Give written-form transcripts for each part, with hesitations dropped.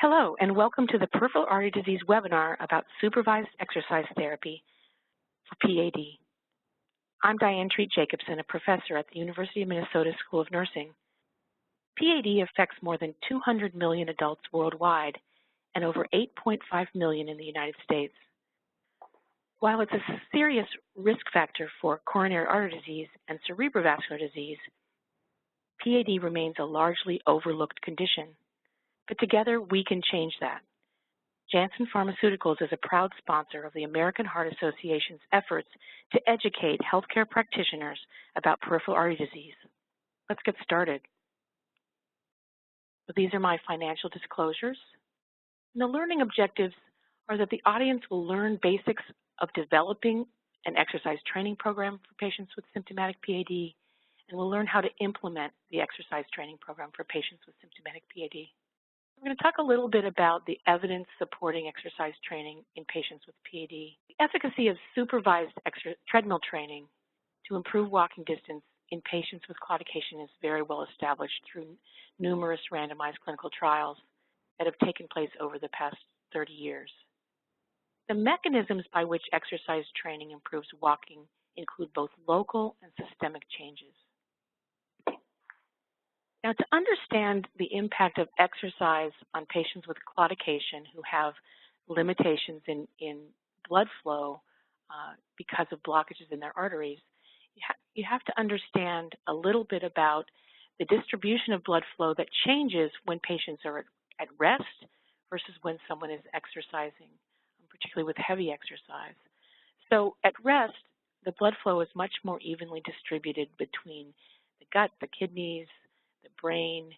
Hello, and welcome to the Peripheral Artery Disease webinar about supervised exercise therapy for PAD. I'm Diane Treat-Jacobson, a professor at the University of Minnesota School of Nursing. PAD affects more than 200 million adults worldwide and over 8.5 million in the United States. While it's a serious risk factor for coronary artery disease and cerebrovascular disease, PAD remains a largely overlooked condition. But together, we can change that. Janssen Pharmaceuticals is a proud sponsor of the American Heart Association's efforts to educate healthcare practitioners about peripheral artery disease. Let's get started. So these are my financial disclosures. And the learning objectives are that the audience will learn basics of developing an exercise training program for patients with symptomatic PAD, and will learn how to implement the exercise training program for patients with symptomatic PAD. I'm going to talk a little bit about the evidence supporting exercise training in patients with PAD. The efficacy of supervised treadmill training to improve walking distance in patients with claudication is very well established through numerous randomized clinical trials that have taken place over the past 30 years. The mechanisms by which exercise training improves walking include both local and systemic changes. Now, to understand the impact of exercise on patients with claudication who have limitations in blood flow because of blockages in their arteries, you have to understand a little bit about the distribution of blood flow that changes when patients are at rest versus when someone is exercising, particularly with heavy exercise. So at rest, the blood flow is much more evenly distributed between the gut, the kidneys, the brain,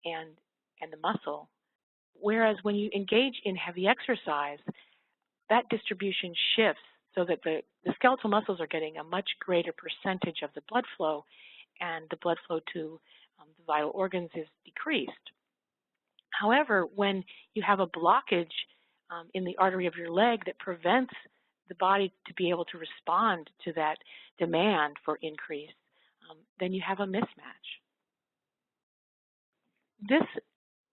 and the muscle. Whereas when you engage in heavy exercise, that distribution shifts so that the skeletal muscles are getting a much greater percentage of the blood flow, and the blood flow to the vital organs is decreased. However, when you have a blockage in the artery of your leg that prevents the body to be able to respond to that demand for increase, then you have a mismatch. This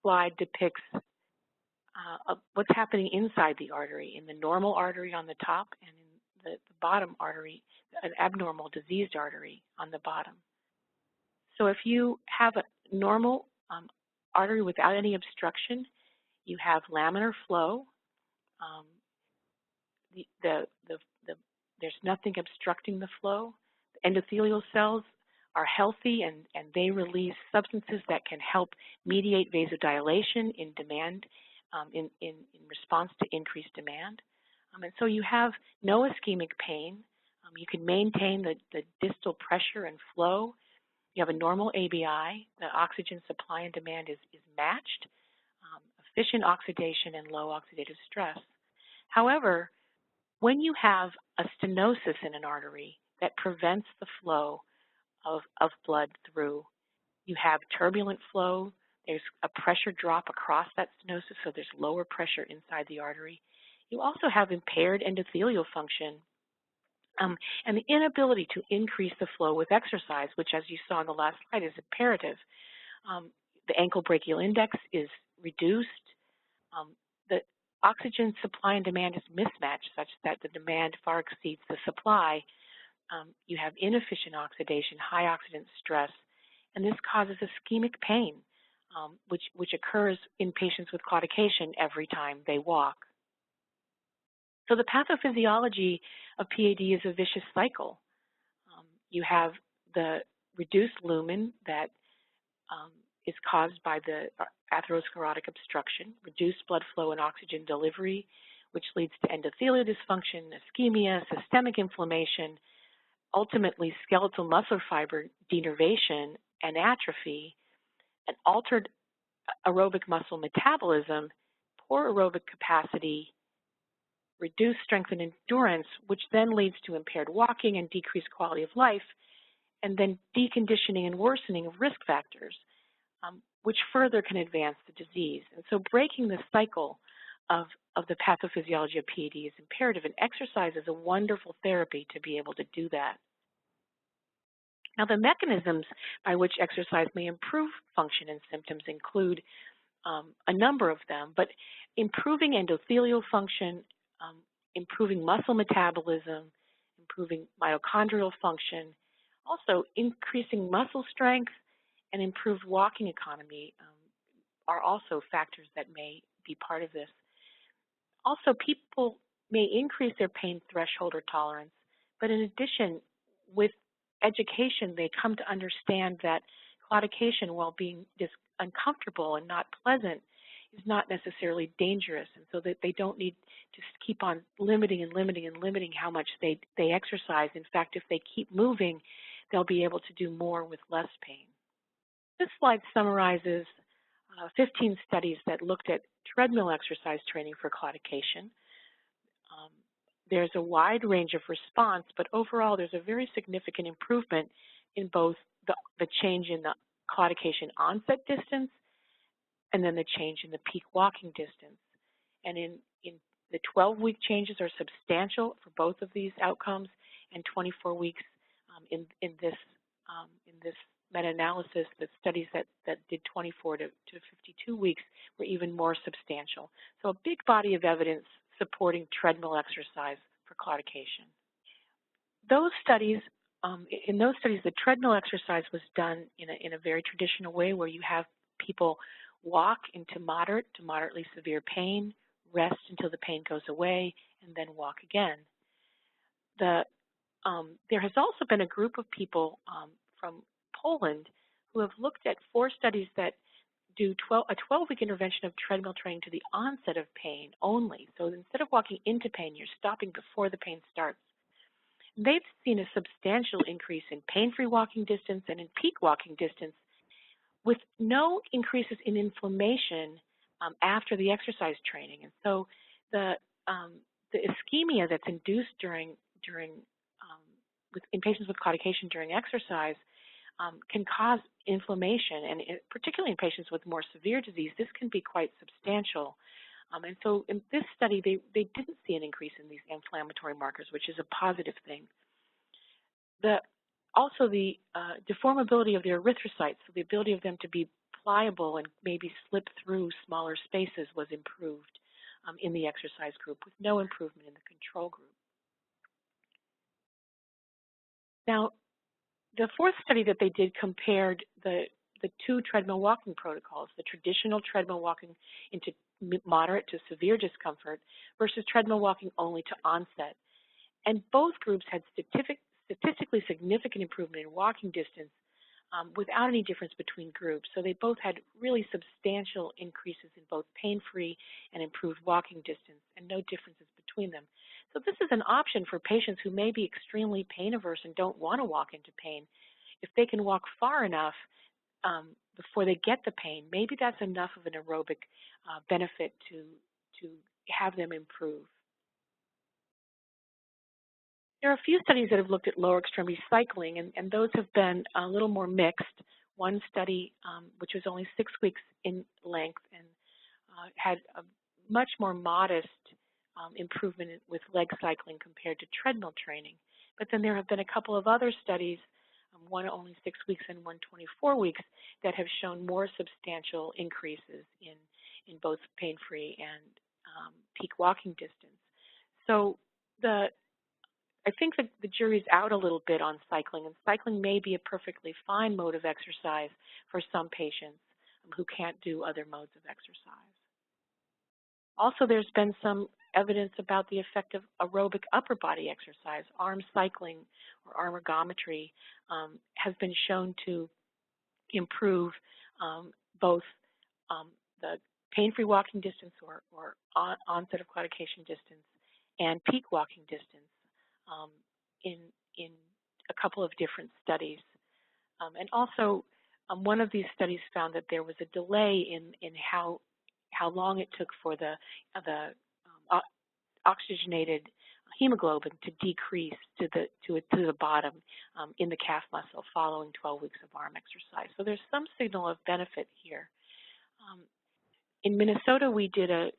slide depicts what's happening inside the artery, in the normal artery on the top and in the bottom artery, an abnormal diseased artery on the bottom. So if you have a normal artery without any obstruction, you have laminar flow. There's nothing obstructing the flow. The endothelial cells are healthy, and they release substances that can help mediate vasodilation in demand, in response to increased demand. And so you have no ischemic pain. You can maintain the distal pressure and flow. You have a normal ABI. The oxygen supply and demand is matched, efficient oxidation and low oxidative stress. However, when you have a stenosis in an artery that prevents the flow of blood through, you have turbulent flow. There's a pressure drop across that stenosis, so there's lower pressure inside the artery. You also have impaired endothelial function and the inability to increase the flow with exercise, which, as you saw on the last slide, is imperative. The ankle brachial index is reduced. The oxygen supply and demand is mismatched such that the demand far exceeds the supply. You have inefficient oxidation, high oxidant stress, and this causes ischemic pain, which occurs in patients with claudication every time they walk. So the pathophysiology of PAD is a vicious cycle. You have the reduced lumen that is caused by the atherosclerotic obstruction, reduced blood flow and oxygen delivery, which leads to endothelial dysfunction, ischemia, systemic inflammation, ultimately skeletal muscle fiber denervation and atrophy, and altered aerobic muscle metabolism, poor aerobic capacity, reduced strength and endurance, which then leads to impaired walking and decreased quality of life, and then deconditioning and worsening of risk factors, which further can advance the disease. And so breaking the cycle of the pathophysiology of PAD is imperative, and exercise is a wonderful therapy to be able to do that. Now, the mechanisms by which exercise may improve function and symptoms include a number of them, but improving endothelial function, improving muscle metabolism, improving mitochondrial function, also increasing muscle strength and improved walking economy are also factors that may be part of this. Also, people may increase their pain threshold or tolerance, but in addition, with education, they come to understand that claudication, while being uncomfortable and not pleasant, is not necessarily dangerous, and so that they don't need to keep on limiting and limiting and limiting how much they exercise. In fact, if they keep moving, they'll be able to do more with less pain. This slide summarizes 15 studies that looked at treadmill exercise training for claudication. There's a wide range of response, but overall there's a very significant improvement in both the change in the claudication onset distance and then the change in the peak walking distance. And in the 12-week changes are substantial for both of these outcomes, and 24 weeks in this meta-analysis, the studies that did 24 to 52 weeks were even more substantial. So a big body of evidence supporting treadmill exercise for claudication. Those studies, in those studies, the treadmill exercise was done in a very traditional way where you have people walk into moderate to moderately severe pain, rest until the pain goes away, and then walk again. There has also been a group of people from Poland who have looked at 4 studies that do a 12-week intervention of treadmill training to the onset of pain only. So instead of walking into pain, you're stopping before the pain starts. They've seen a substantial increase in pain-free walking distance and in peak walking distance with no increases in inflammation after the exercise training. And so the ischemia that's induced in patients with claudication during exercise can cause inflammation, and particularly in patients with more severe disease, this can be quite substantial. And so in this study, they didn't see an increase in these inflammatory markers, which is a positive thing. Also, the deformability of the erythrocytes, so the ability of them to be pliable and maybe slip through smaller spaces, was improved in the exercise group with no improvement in the control group. Now, the 4th study that they did compared the 2 treadmill walking protocols, the traditional treadmill walking into moderate to severe discomfort versus treadmill walking only to onset. And both groups had statistically significant improvement in walking distance without any difference between groups. So they both had really substantial increases in both pain-free and improved walking distance, and no differences between them. So this is an option for patients who may be extremely pain averse and don't want to walk into pain. If they can walk far enough before they get the pain, maybe that's enough of an aerobic benefit to have them improve. There are a few studies that have looked at lower extremity cycling, and those have been a little more mixed. One study, which was only 6 weeks in length and had a much more modest improvement with leg cycling compared to treadmill training. But then there have been a couple of other studies, one only 6 weeks and one 24 weeks, that have shown more substantial increases in both pain-free and peak walking distance. So I think that the jury's out a little bit on cycling, and cycling may be a perfectly fine mode of exercise for some patients who can't do other modes of exercise. Also, there's been some evidence about the effect of aerobic upper body exercise. Arm cycling or arm ergometry has been shown to improve both the pain-free walking distance or onset of claudication distance and peak walking distance in a couple of different studies. And also, one of these studies found that there was a delay in how long it took for the oxygenated hemoglobin to decrease to the bottom in the calf muscle following 12 weeks of arm exercise. So there's some signal of benefit here. In Minnesota, we did a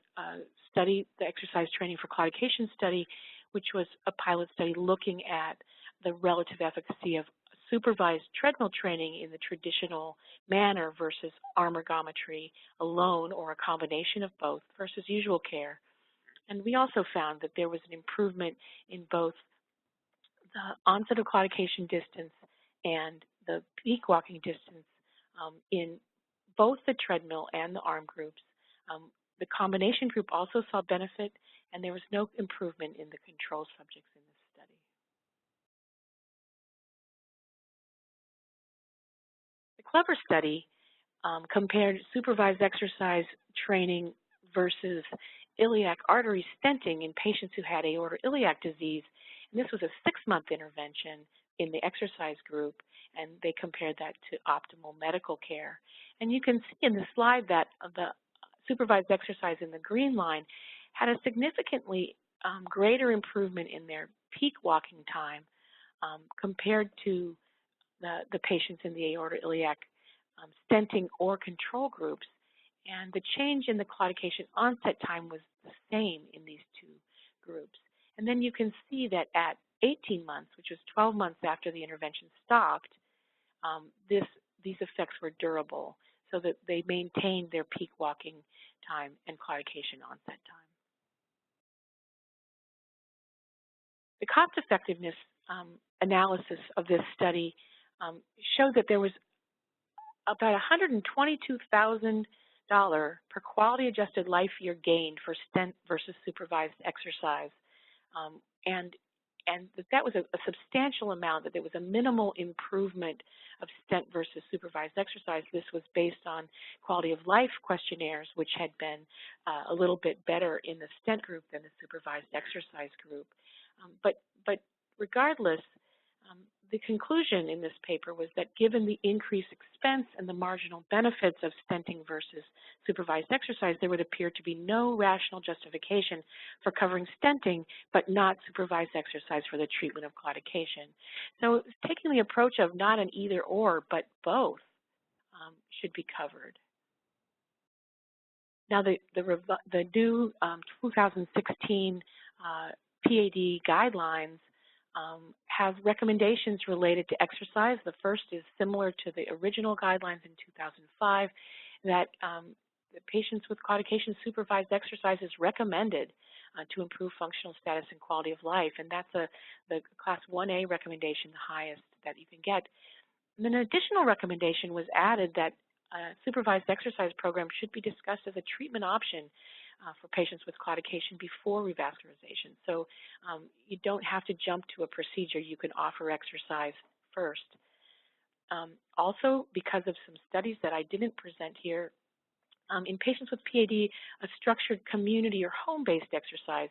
study, the exercise training for claudication study, which was a pilot study looking at the relative efficacy of supervised treadmill training in the traditional manner versus arm ergometry alone or a combination of both versus usual care. And we also found that there was an improvement in both the onset of claudication distance and the peak walking distance in both the treadmill and the arm groups. The combination group also saw benefit, and there was no improvement in the control subjects in this study. The CLEVER study compared supervised exercise training versus iliac artery stenting in patients who had aortoiliac disease. And this was a 6-month intervention in the exercise group, and they compared that to optimal medical care. And you can see in the slide that the supervised exercise in the green line had a significantly greater improvement in their peak walking time compared to the patients in the aortoiliac stenting or control groups. And the change in the claudication onset time was the same in these two groups. And then you can see that at 18 months, which was 12 months after the intervention stopped, these effects were durable, so that they maintained their peak walking time and claudication onset time. The cost effectiveness analysis of this study showed that there was about $122,000 per quality adjusted life year gain for stent versus supervised exercise. And that was a substantial amount, that there was a minimal improvement of stent versus supervised exercise. This was based on quality of life questionnaires, which had been a little bit better in the stent group than the supervised exercise group. But regardless, the conclusion in this paper was that given the increased expense and the marginal benefits of stenting versus supervised exercise, there would appear to be no rational justification for covering stenting but not supervised exercise for the treatment of claudication. So taking the approach of not an either or but both should be covered. Now the new 2016 PAD guidelines have recommendations related to exercise. The first is similar to the original guidelines in 2005, that the patients with claudication supervised exercise is recommended to improve functional status and quality of life, and that's the Class 1A recommendation, the highest that you can get. And then an additional recommendation was added that a supervised exercise program should be discussed as a treatment option for patients with claudication before revascularization. So you don't have to jump to a procedure. You can offer exercise first. Also, because of some studies that I didn't present here, in patients with PAD, a structured community or home-based exercise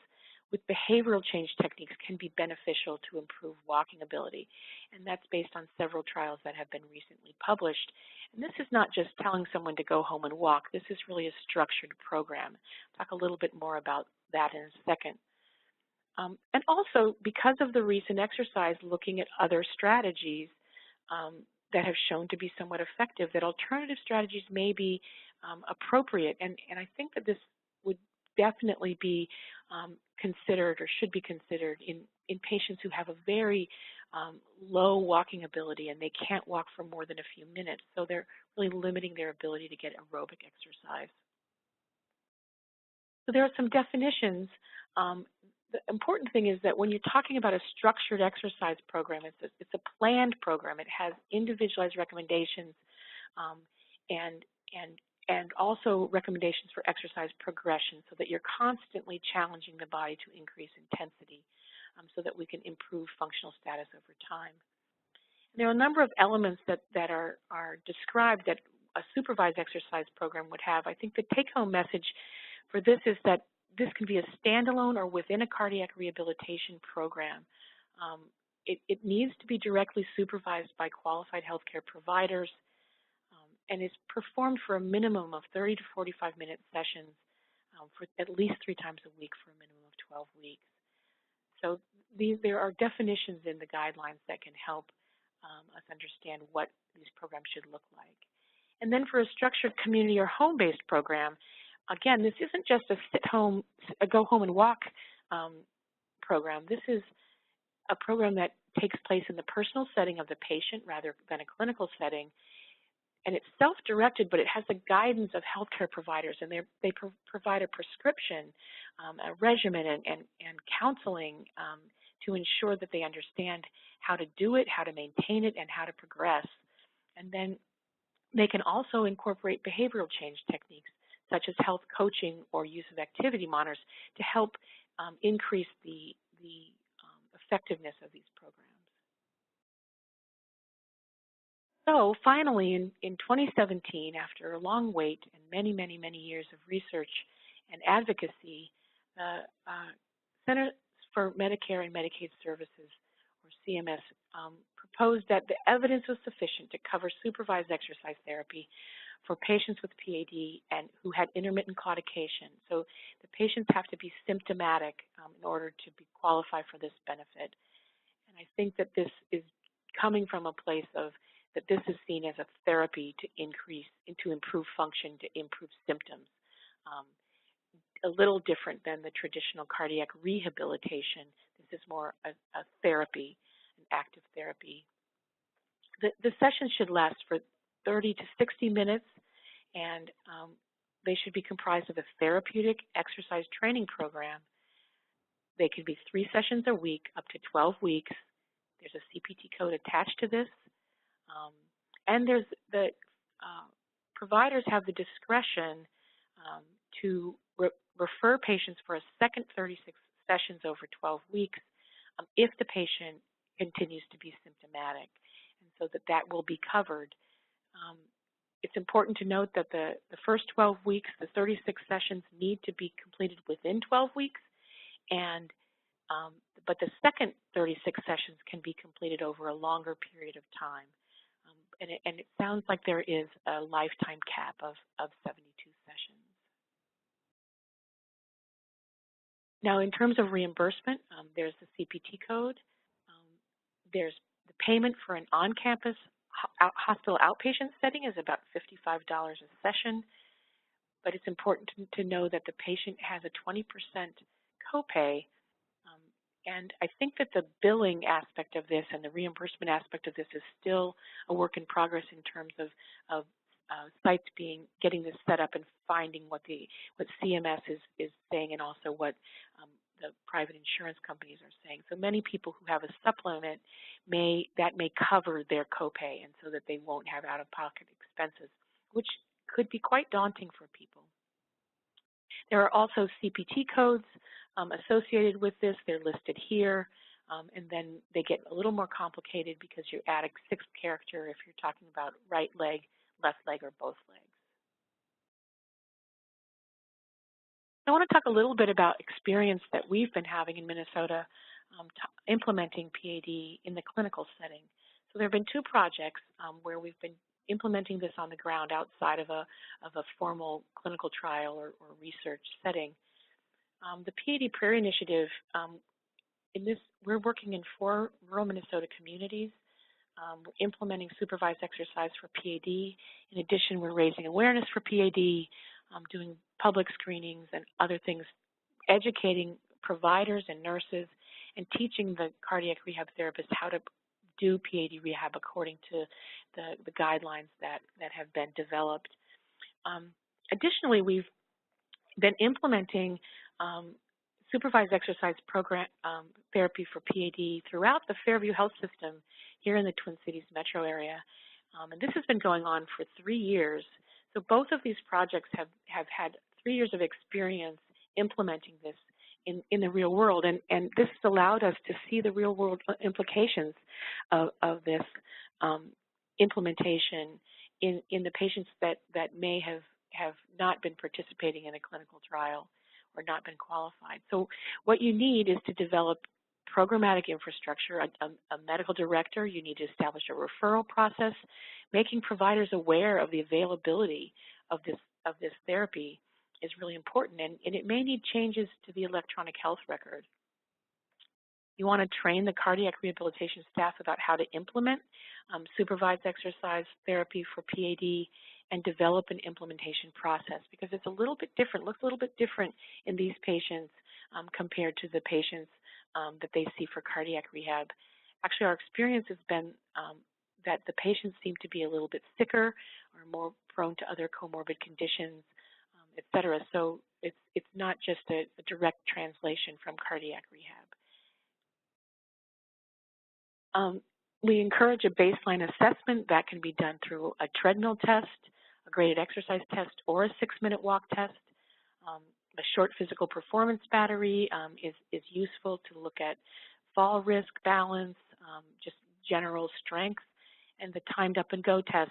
with behavioral change techniques can be beneficial to improve walking ability. And that's based on several trials that have been recently published. And this is not just telling someone to go home and walk. This is really a structured program. I'll talk a little bit more about that in a second. And also, because of the recent exercise, looking at other strategies that have shown to be somewhat effective, that alternative strategies may be appropriate. And I think that this would definitely be considered or should be considered in patients who have a very low walking ability and they can't walk for more than a few minutes. So they're really limiting their ability to get aerobic exercise. So there are some definitions. The important thing is that when you're talking about a structured exercise program, it's a planned program. It has individualized recommendations and also recommendations for exercise progression, so that you're constantly challenging the body to increase intensity so that we can improve functional status over time. And there are a number of elements that are described that a supervised exercise program would have. I think the take-home message for this is that this can be a standalone or within a cardiac rehabilitation program. It needs to be directly supervised by qualified healthcare providers, and is performed for a minimum of 30 to 45-minute sessions for at least 3 times a week for a minimum of 12 weeks. So there are definitions in the guidelines that can help us understand what these programs should look like. And then for a structured community or home-based program, again, this isn't just a go home and walk program. This is a program that takes place in the personal setting of the patient rather than a clinical setting. And it's self-directed, but it has the guidance of healthcare providers, and they provide a prescription, a regimen, and counseling to ensure that they understand how to do it, how to maintain it, and how to progress. And then they can also incorporate behavioral change techniques, such as health coaching or use of activity monitors to help increase the effectiveness of these programs. So finally, in 2017, after a long wait and many, many, many years of research and advocacy, the Centers for Medicare and Medicaid Services, or CMS, proposed that the evidence was sufficient to cover supervised exercise therapy for patients with PAD and who had intermittent claudication. So the patients have to be symptomatic in order to be qualified for this benefit. And I think that this is coming from a place of that this is seen as a therapy to improve function, to improve symptoms. A little different than the traditional cardiac rehabilitation. This is more a therapy, an active therapy. The session should last for 30 to 60 minutes, and they should be comprised of a therapeutic exercise training program. They can be 3 sessions a week, up to 12 weeks. There's a CPT code attached to this. And there's the providers have the discretion to refer patients for a second 36 sessions over 12 weeks if the patient continues to be symptomatic, and so that will be covered. It's important to note that the first 12 weeks, the 36 sessions need to be completed within 12 weeks, and but the second 36 sessions can be completed over a longer period of time. And it sounds like there is a lifetime cap of 72 sessions. Now, in terms of reimbursement, there's the CPT code. There's the payment for an on-campus hospital outpatient setting is about $55 a session, but it's important to know that the patient has a 20% copay. And I think that the billing aspect of this and the reimbursement aspect of this is still a work in progress in terms of sites getting this set up and finding what CMS is saying, and also what the private insurance companies are saying. So many people who have a supplement may cover their copay, and so that they won't have out-of-pocket expenses, which could be quite daunting for people. There are also CPT codes associated with this. They're listed here, and then they get a little more complicated because you add a 6th character if you're talking about right leg, left leg, or both legs. I want to talk a little bit about experience that we've been having in Minnesota implementing PAD in the clinical setting. So there have been 2 projects where we've been implementing this on the ground outside of a formal clinical trial or research setting. The PAD Prairie Initiative, we're working in 4 rural Minnesota communities. We're implementing supervised exercise for PAD. In addition, we're raising awareness for PAD, doing public screenings and other things, educating providers and nurses, and teaching the cardiac rehab therapists how to do PAD rehab according to the guidelines that have been developed. Additionally, we've been implementing supervised exercise program therapy for PAD throughout the Fairview Health System here in the Twin Cities metro area. And this has been going on for 3 years. So both of these projects have had 3 years of experience implementing this in the real world. And this has allowed us to see the real world implications of this implementation in the patients that may have not been participating in a clinical trial or not been qualified. So what you need is to develop programmatic infrastructure, a medical director. You need to establish a referral process, making providers aware of the availability of this therapy is really important, and it may need changes to the electronic health record. You want to train the cardiac rehabilitation staff about how to implement supervised exercise therapy for PAD and develop an implementation process, because it's a little bit different, looks a little bit different in these patients compared to the patients that they see for cardiac rehab. Actually, our experience has been that the patients seem to be a little bit sicker or more prone to other comorbid conditions, et cetera. So it's not just a direct translation from cardiac rehab. We encourage a baseline assessment that can be done through a treadmill test, a graded exercise test, or a 6-minute walk test. A short physical performance battery is useful to look at fall risk, balance, just general strength, and the timed up and go test,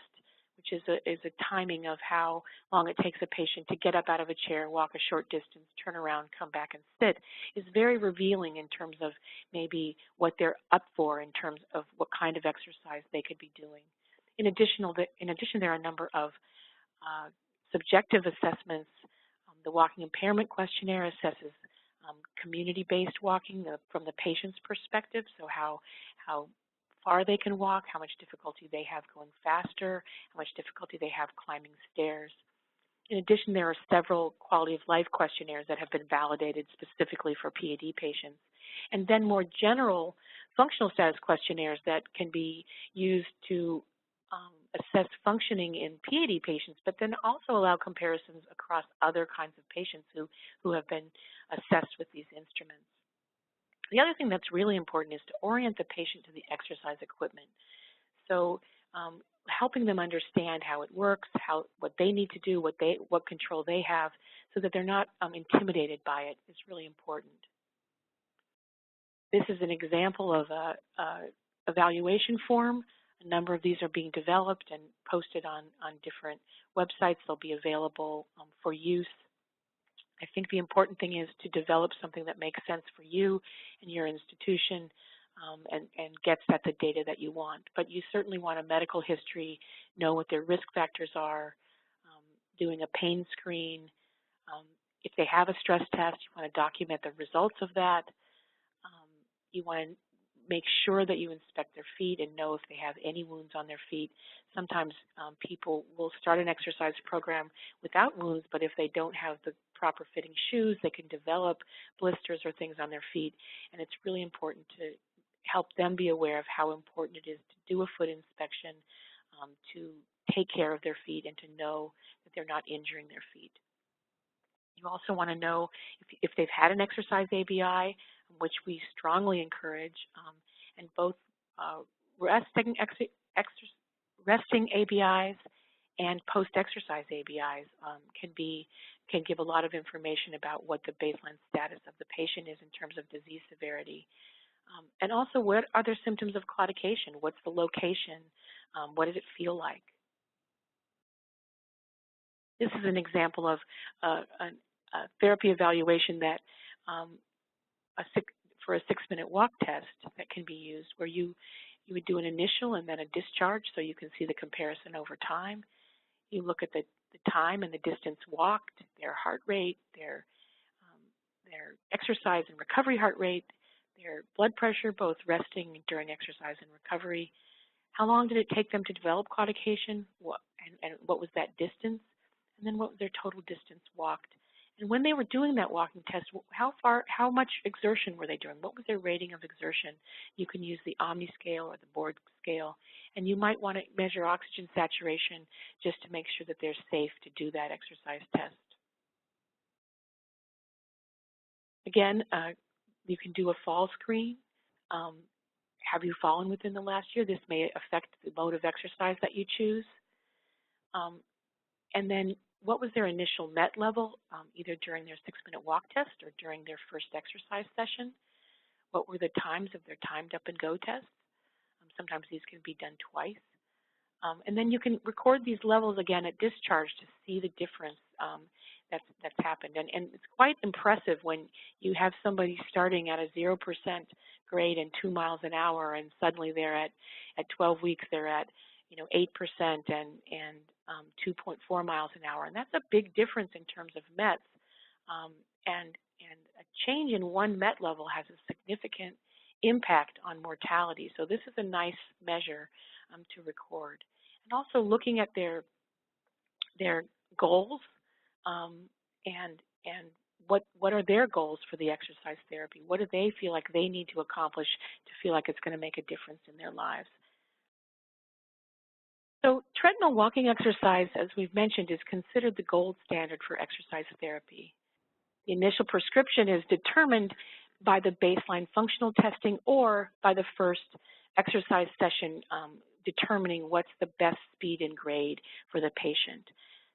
which is a timing of how long it takes a patient to get up out of a chair, walk a short distance, turn around, come back and sit, is very revealing in terms of maybe what they're up for in terms of what kind of exercise they could be doing. In addition, there are a number of subjective assessments. The walking impairment questionnaire assesses community-based walking from the patient's perspective, so how far they can walk, how much difficulty they have going faster, how much difficulty they have climbing stairs. In addition, there are several quality of life questionnaires that have been validated specifically for PAD patients, and then more general functional status questionnaires that can be used to assess functioning in PAD patients, but then also allow comparisons across other kinds of patients who have been assessed with these instruments. The other thing that's really important is to orient the patient to the exercise equipment. So helping them understand how it works, what they need to do, what control they have, so that they're not intimidated by it is really important. This is an example of a evaluation form. A number of these are being developed and posted on different websites. They'll be available for use. I think the important thing is to develop something that makes sense for you and your institution and gets at the data that you want. But you certainly want a medical history, know what their risk factors are, doing a pain screen. If they have a stress test, you want to document the results of that. You want to make sure that you inspect their feet and know if they have any wounds on their feet. Sometimes people will start an exercise program without wounds, but if they don't have the proper fitting shoes, they can develop blisters or things on their feet. And it's really important to help them be aware of how important it is to do a foot inspection, to take care of their feet, and to know that they're not injuring their feet. You also want to know if they've had an exercise ABI, which we strongly encourage, and both resting ABIs and post-exercise ABIs can give a lot of information about what the baseline status of the patient is in terms of disease severity. And also, what are their symptoms of claudication? What's the location? What does it feel like? This is an example of a therapy evaluation that for a 6-minute walk test that can be used, where you would do an initial and then a discharge, so you can see the comparison over time. You look at the time and the distance walked, their heart rate, their exercise and recovery heart rate, their blood pressure, both resting during exercise and recovery. How long did it take them to develop claudication? And what was that distance? And then what was their total distance walked? And when they were doing that walking test, how much exertion were they doing? What was their rating of exertion? You can use the Omni scale or the board scale, and you might want to measure oxygen saturation just to make sure that they're safe to do that exercise test. Again, you can do a fall screen. Have you fallen within the last year? This may affect the mode of exercise that you choose. And then what was their initial MET level, either during their 6-minute walk test or during their first exercise session? What were the times of their timed up and go tests? Sometimes these can be done twice. And then you can record these levels again at discharge to see the difference that's happened. And it's quite impressive when you have somebody starting at a 0% grade and 2 miles an hour, and suddenly they're at 12 weeks they're at 8% and 2.4 miles an hour. And that's a big difference in terms of METs. And a change in one MET level has a significant impact on mortality. So this is a nice measure to record. And also looking at their goals and and what are their goals for the exercise therapy? What do they feel like they need to accomplish to feel like it's going to make a difference in their lives? So treadmill walking exercise, as we've mentioned, is considered the gold standard for exercise therapy. The initial prescription is determined by the baseline functional testing or by the first exercise session determining what's the best speed and grade for the patient.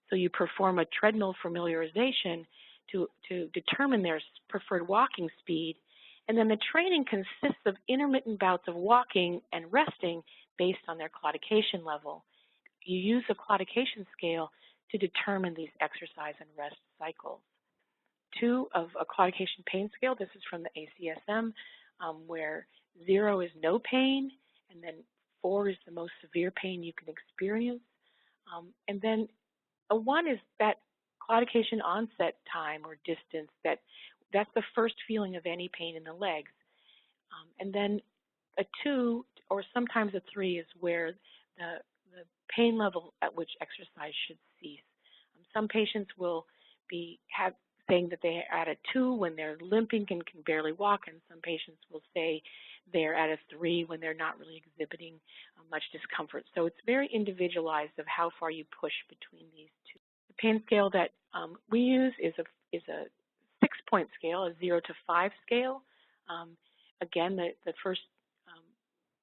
So you perform a treadmill familiarization to determine their preferred walking speed, and then the training consists of intermittent bouts of walking and resting based on their claudication level. You use a claudication scale to determine these exercise and rest cycles. 2 of a claudication pain scale, this is from the ACSM, where 0 is no pain, and then 4 is the most severe pain you can experience. And then a 1 is that claudication onset time or distance, that's the first feeling of any pain in the legs. And then a 2 or sometimes a 3 is where the pain level at which exercise should cease. Some patients will be saying that they're at a 2 when they're limping and can barely walk, and some patients will say they're at a 3 when they're not really exhibiting much discomfort. So it's very individualized of how far you push between these 2. The pain scale that we use is a 6-point scale, a 0 to 5 scale. Again, the first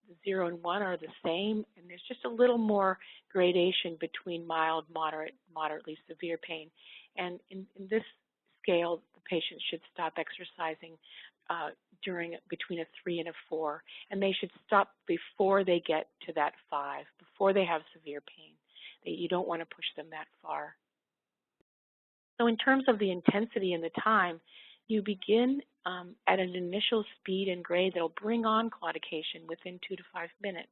the 0 and 1 are the same, and there's just a little more gradation between mild, moderate, moderately severe pain. And in this scale, the patient should stop exercising between a 3 and a 4, and they should stop before they get to that 5, before they have severe pain. You don't want to push them that far. So in terms of the intensity and the time, you begin at an initial speed and grade that will bring on claudication within 2 to 5 minutes.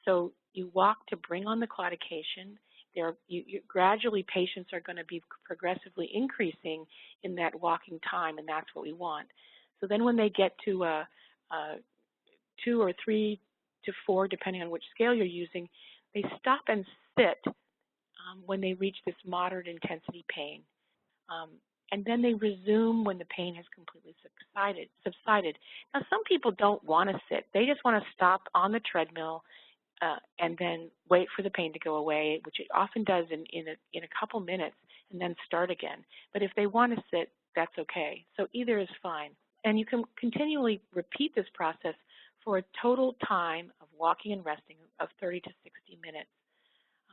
So you walk to bring on the claudication. Gradually, patients are going to be progressively increasing in that walking time, and that's what we want. So then when they get to 2 or 3 to 4, depending on which scale you're using, they stop and sit when they reach this moderate intensity pain. And then they resume when the pain has completely subsided. Now, some people don't want to sit. They just want to stop on the treadmill and then wait for the pain to go away, which it often does in a couple minutes, and then start again. But if they want to sit, that's okay. So either is fine. And you can continually repeat this process for a total time of walking and resting of 30 to 60 minutes.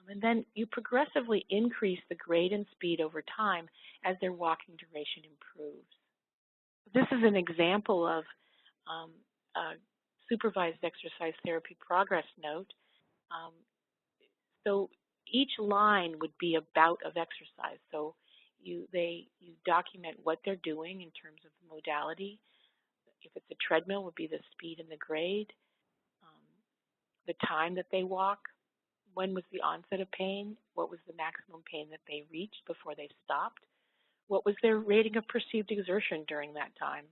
And then you progressively increase the grade and speed over time as their walking duration improves. This is an example of a supervised exercise therapy progress note. So each line would be a bout of exercise. So you document what they're doing in terms of modality. If it's a treadmill, would be the speed and the grade, the time that they walk. When was the onset of pain? What was the maximum pain that they reached before they stopped? What was their rating of perceived exertion during that time?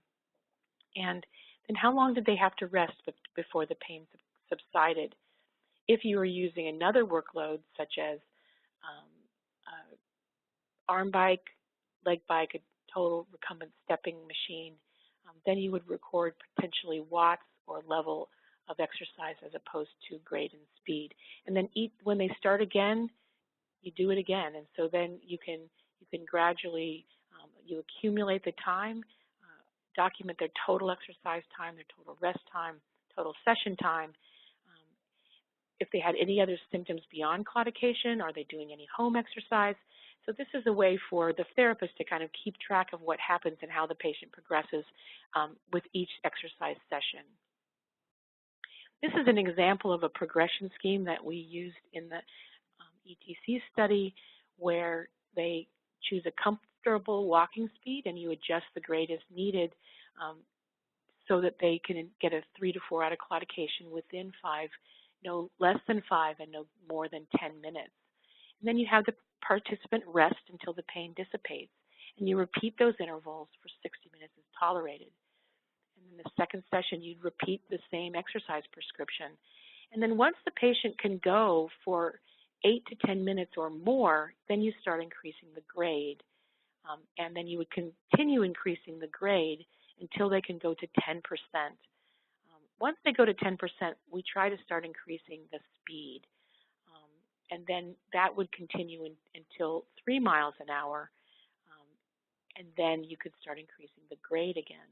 And then how long did they have to rest before the pain subsided? If you were using another workload, such as arm bike, leg bike, a total recumbent stepping machine, then you would record potentially watts or level of exercise as opposed to grade and speed. And then when they start again, you do it again. And so then you can gradually, you accumulate the time, document their total exercise time, their total rest time, total session time. If they had any other symptoms beyond claudication, are they doing any home exercise? So this is a way for the therapist to kind of keep track of what happens and how the patient progresses with each exercise session. This is an example of a progression scheme that we used in the ETC study, where they choose a comfortable walking speed and you adjust the grade as needed so that they can get a 3 to 4 out of claudication within 5, no less than 5 and no more than 10 minutes. And then you have the participant rest until the pain dissipates, and you repeat those intervals for 60 minutes as tolerated. And in the second session, you'd repeat the same exercise prescription. And then once the patient can go for 8 to 10 minutes or more, then you start increasing the grade. and then you would continue increasing the grade until they can go to 10%. Once they go to 10%, we try to start increasing the speed. And then that would continue until 3 miles an hour, and then you could start increasing the grade again.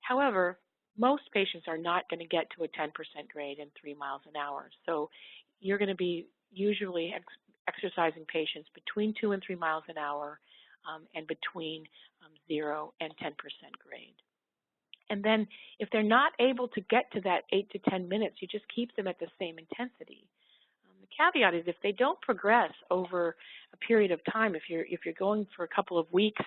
However, most patients are not going to get to a 10% grade in 3 miles an hour. So you're going to be usually exercising patients between 2 and 3 miles an hour and between 0 and 10% grade. And then if they're not able to get to that 8 to 10 minutes, you just keep them at the same intensity. The caveat is if they don't progress over a period of time, if you're going for a couple of weeks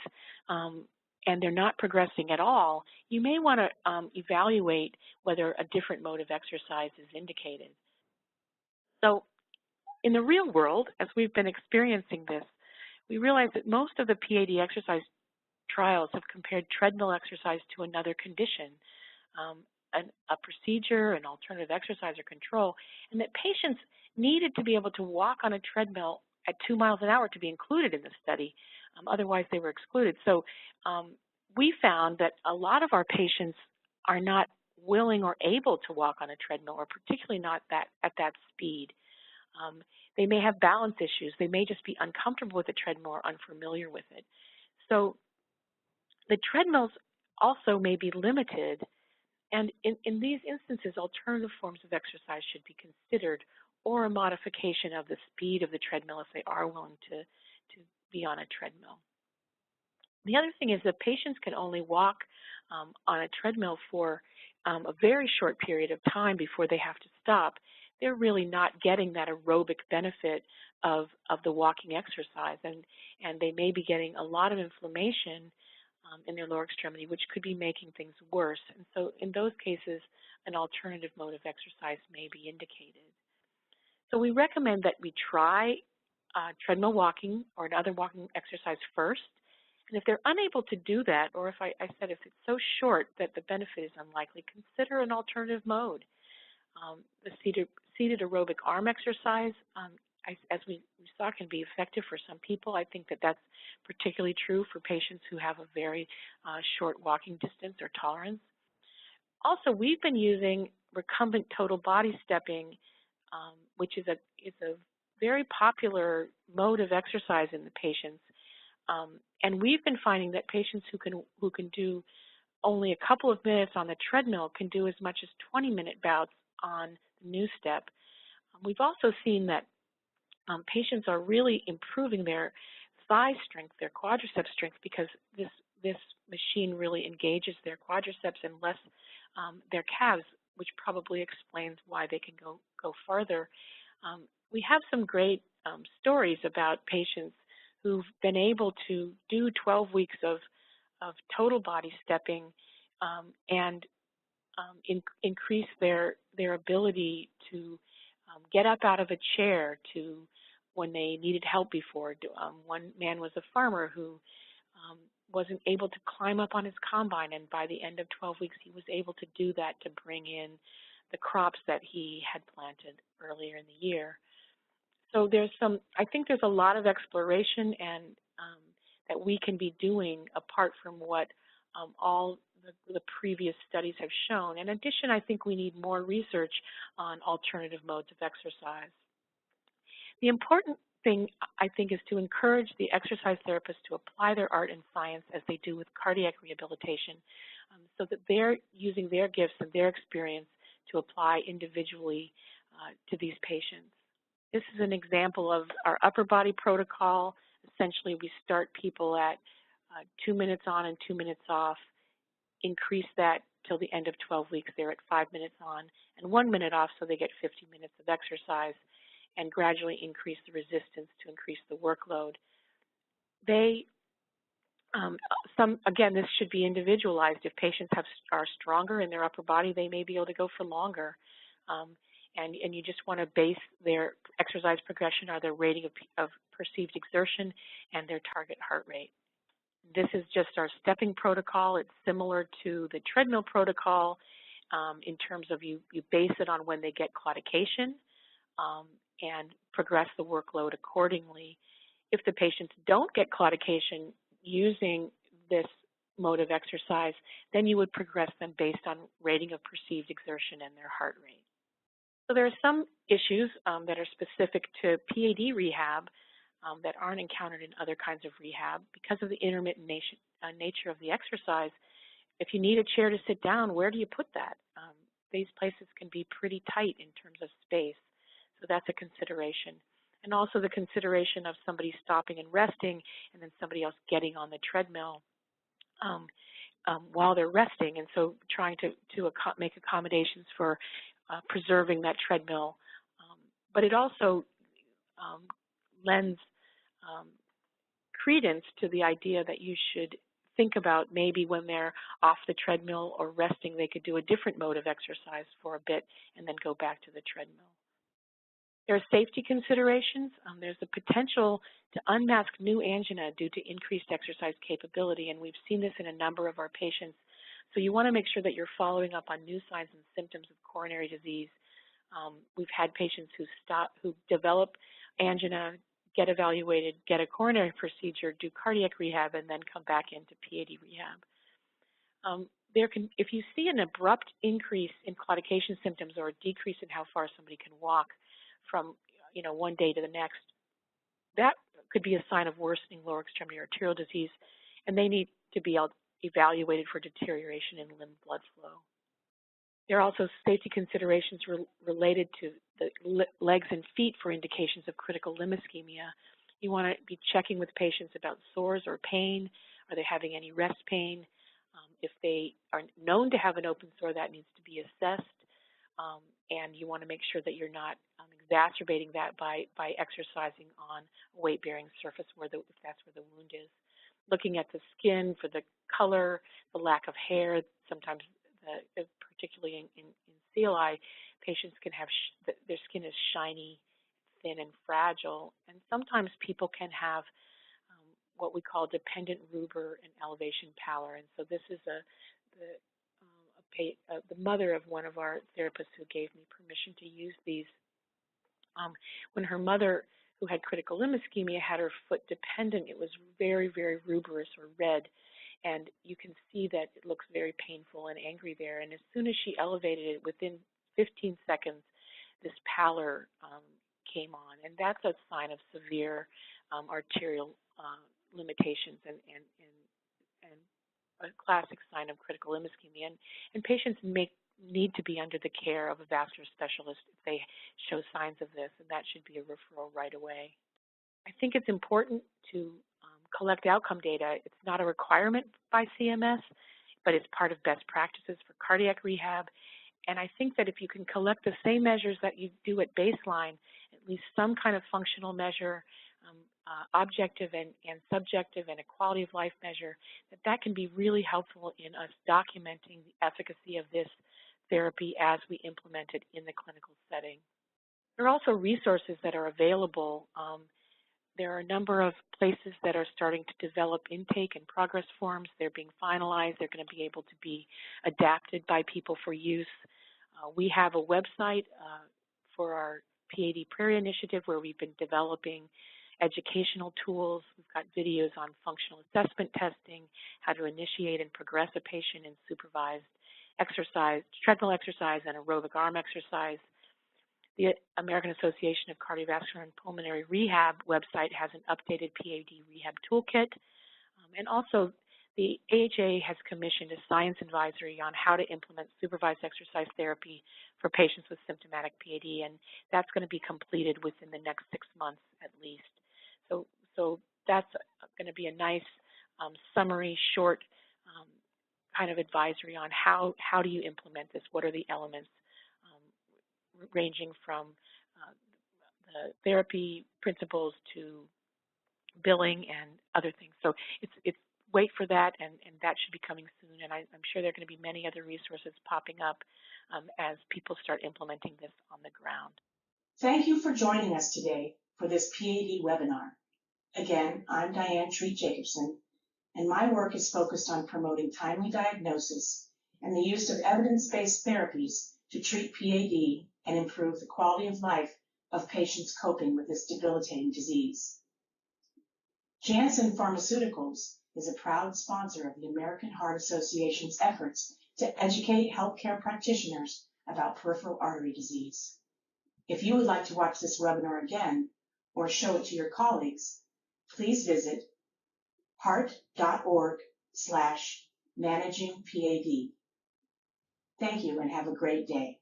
and they're not progressing at all, you may want to evaluate whether a different mode of exercise is indicated. So in the real world, as we've been experiencing this, we realize that most of the PAD exercise trials have compared treadmill exercise to another condition, a procedure, an alternative exercise or control, and that patients needed to be able to walk on a treadmill at 2 miles an hour to be included in the study. Otherwise, they were excluded. So we found that a lot of our patients are not willing or able to walk on a treadmill, or particularly not at that speed. They may have balance issues. They may just be uncomfortable with the treadmill or unfamiliar with it. So the treadmills also may be limited, and in these instances, alternative forms of exercise should be considered, or a modification of the speed of the treadmill if they are willing to be on a treadmill. The other thing is that patients can only walk on a treadmill for a very short period of time before they have to stop. They're really not getting that aerobic benefit of the walking exercise, and they may be getting a lot of inflammation in their lower extremity, which could be making things worse. And so in those cases, an alternative mode of exercise may be indicated. So we recommend that we try treadmill walking or another walking exercise first. And if they're unable to do that, or if I said if it's so short that the benefit is unlikely, consider an alternative mode. The seated aerobic arm exercise, as we saw, can be effective for some people. I think that that's particularly true for patients who have a very short walking distance or tolerance. Also, we've been using recumbent total body stepping, which is a very popular mode of exercise in the patients. And we've been finding that patients who can do only a couple of minutes on the treadmill can do as much as 20-minute bouts on the new step. We've also seen that patients are really improving their thigh strength, their quadriceps strength, because this machine really engages their quadriceps and less their calves, which probably explains why they can go farther. We have some great stories about patients who've been able to do 12 weeks of total body stepping and increase their ability to get up out of a chair to when they needed help before. One man was a farmer who wasn't able to climb up on his combine, and by the end of 12 weeks he was able to do that to bring in the crops that he had planted earlier in the year. So I think there's a lot of exploration and that we can be doing apart from what all the previous studies have shown. In addition, I think we need more research on alternative modes of exercise. The important thing, I think, is to encourage the exercise therapists to apply their art and science as they do with cardiac rehabilitation, so that they're using their gifts and their experience to apply individually to these patients. This is an example of our upper body protocol. Essentially, we start people at 2 minutes on and 2 minutes off, increase that till the end of 12 weeks. They're at 5 minutes on and 1 minute off, so they get 50 minutes of exercise, and gradually increase the resistance to increase the workload. Again, this should be individualized. If patients are stronger in their upper body, they may be able to go for longer. And you just want to base their exercise progression on their rating of perceived exertion and their target heart rate. This is just our stepping protocol. It's similar to the treadmill protocol in terms of you base it on when they get claudication and progress the workload accordingly. If the patients don't get claudication, using this mode of exercise, then you would progress them based on rating of perceived exertion and their heart rate. So there are some issues that are specific to PAD rehab that aren't encountered in other kinds of rehab. Because of the intermittent nature of the exercise, if you need a chair to sit down, where do you put that? These places can be pretty tight in terms of space, so that's a consideration. And also the consideration of somebody stopping and resting and then somebody else getting on the treadmill while they're resting, and so trying to make accommodations for preserving that treadmill. But it also lends credence to the idea that you should think about maybe when they're off the treadmill or resting, they could do a different mode of exercise for a bit and then go back to the treadmill. There are safety considerations. There's the potential to unmask new angina due to increased exercise capability, and we've seen this in a number of our patients. So you want to make sure that you're following up on new signs and symptoms of coronary disease. We've had patients who develop angina, get evaluated, get a coronary procedure, do cardiac rehab, and then come back into PAD rehab. If you see an abrupt increase in claudication symptoms or a decrease in how far somebody can walk from one day to the next, that could be a sign of worsening lower extremity arterial disease, and they need to be evaluated for deterioration in limb blood flow. There are also safety considerations related to the legs and feet for indications of critical limb ischemia. You want to be checking with patients about sores or pain. Are they having any rest pain? If they are known to have an open sore, that needs to be assessed. And you want to make sure that you're not exacerbating that by exercising on a weight-bearing surface if that's where the wound is. Looking at the skin for the color, the lack of hair. Sometimes, particularly in CLI, patients can have their skin is shiny, thin, and fragile. And sometimes people can have what we call dependent rubor and elevation pallor. And so this is the mother of one of our therapists who gave me permission to use these. When her mother, who had critical limb ischemia, had her foot dependent, it was very, very ruberous or red. And you can see that it looks very painful and angry there. And as soon as she elevated it, within 15 seconds, this pallor came on. And that's a sign of severe arterial limitations and a classic sign of critical limb ischemia. And patients need to be under the care of a vascular specialist if they show signs of this, and that should be a referral right away. I think it's important to collect outcome data. It's not a requirement by CMS, but it's part of best practices for cardiac rehab. And I think that if you can collect the same measures that you do at baseline, at least some kind of functional measure, objective and subjective, and a quality of life measure, that can be really helpful in us documenting the efficacy of this therapy as we implement it in the clinical setting. There are also resources that are available. There are a number of places that are starting to develop intake and progress forms. They're being finalized. They're going to be able to be adapted by people for use. We have a website for our PAD Prairie Initiative where we've been developing educational tools. We've got videos on functional assessment testing, how to initiate and progress a patient in supervised exercise, treadmill exercise, and aerobic arm exercise. The American Association of Cardiovascular and Pulmonary Rehab website has an updated PAD rehab toolkit. And also, the AHA has commissioned a science advisory on how to implement supervised exercise therapy for patients with symptomatic PAD, and that's going to be completed within the next 6 months at least. So that's going to be a nice summary, short kind of advisory on how do you implement this, what are the elements, ranging from the therapy principles to billing and other things. So it's wait for that, and that should be coming soon. And I'm sure there are going to be many other resources popping up as people start implementing this on the ground. Thank you for joining us today for this PAD webinar. Again, I'm Diane Treat-Jacobson, and my work is focused on promoting timely diagnosis and the use of evidence-based therapies to treat PAD and improve the quality of life of patients coping with this debilitating disease. Janssen Pharmaceuticals is a proud sponsor of the American Heart Association's efforts to educate healthcare practitioners about peripheral artery disease. If you would like to watch this webinar again or show it to your colleagues, please visit heart.org/managingPAD. Thank you and have a great day.